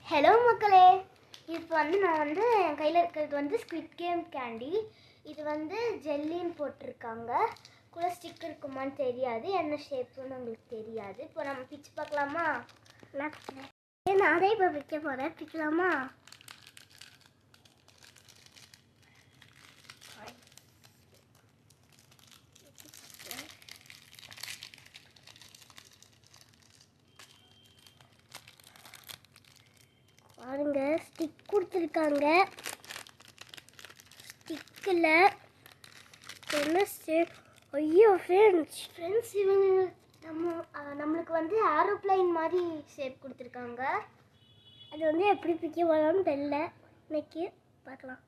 Hello மக்களே, இப்போ நான் என் கையில் இருக்கிறது ஸ்குவிட் கேம் கேண்டி. இது ஜெல்லின்னு போட்டிருக்காங்க. கூட ஸ்டிக் இருக்குமான்னு தெரியாது, என்ன ஷேப்புன்னு உங்களுக்கு தெரியாது. இப்போ நம்ம பிச்சு பார்க்கலாமா? நான் அதை இப்போ பிக்க போகிறேன். பிக்கலாமா? பாருங்க, ஸ்டிக் கொடுத்துருக்காங்க. ஸ்டிக்கில் என்ன ஷேப்? ஐயோ ஃப்ரெண்ட்ஸ் இவங்க நம்மளுக்கு ஏரோப்ளைன் மாதிரி ஷேப் கொடுத்துருக்காங்க. அது எப்படி பிக்க போகலான்னு தெரியல. இன்னைக்கு பார்க்கலாம்.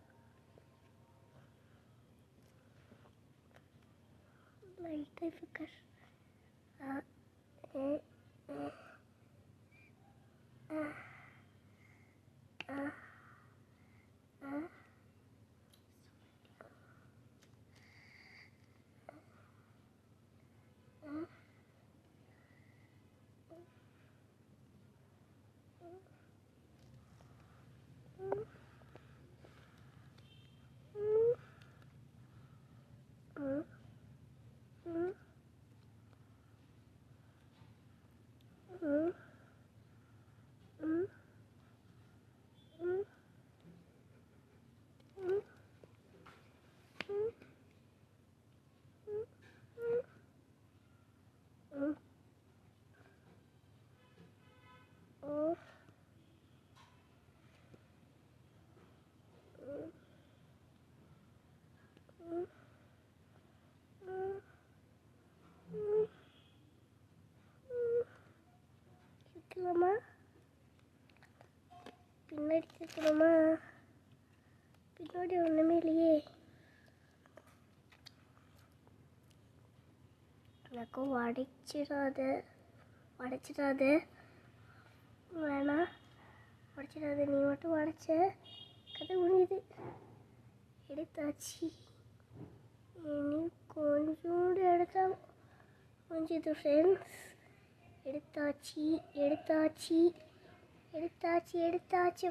லைட்டாக ஃபிக்கர் கேட்கலாமா? பின்னாடி கேட்கலாமா? பின்னாடி ஒன்றுமே இல்லையே. எனக்கும் உடைச்சிடாது வேணாம். உடைச்சிடாது, நீ மட்டும் உடைச்ச கதை முடியுது. எடுத்தாச்சு. இனி கொஞ்சோண்டு எடுத்தா முடிஞ்சது ஃப்ரெண்ட்ஸ். எடுத்தாச்சு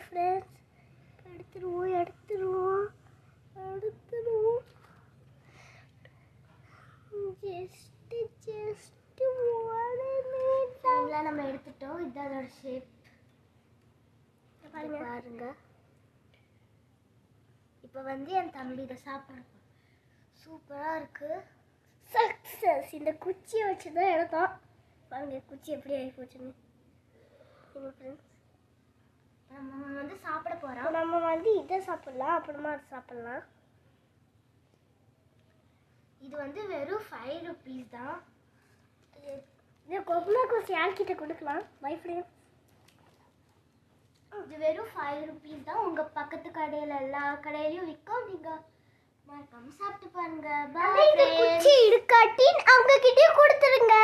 ஃப்ரெண்ட்ஸ். எடுத்துருவோம். ஜஸ்ட் 1 minute நம்ம எடுத்துட்டோம். இது அதோட ஷேப் பாருங்க. இப்போ என் தம்பி இதை சாப்பிட்றோம். சூப்பராக இருக்கு. சக்ஸஸ். இந்த குச்சியை வச்சு தான் எடுத்தோம். பாருங்க குச்சி எப்படி ஆகி போச்சுன்னு. நம்ம சாப்பிட போகிறோம். நம்ம இதை சாப்பிடலாம், அப்புறமா அதை சாப்பிடலாம். இது வெறும் 5 rupees தான். இது கொரோனா கோஸ் யார்கிட்ட கொடுக்கலாம்? Bye friends. இது வெறும் 5 rupees தான். உங்கள் பக்கத்து கடையில் எல்லா கடையிலையும் விற்கும். நீங்கள் மறக்காம சாப்பிட்டு பாருங்க. குச்சி இருக்காட்டி அவங்க கிட்டே கொடுத்துருங்க.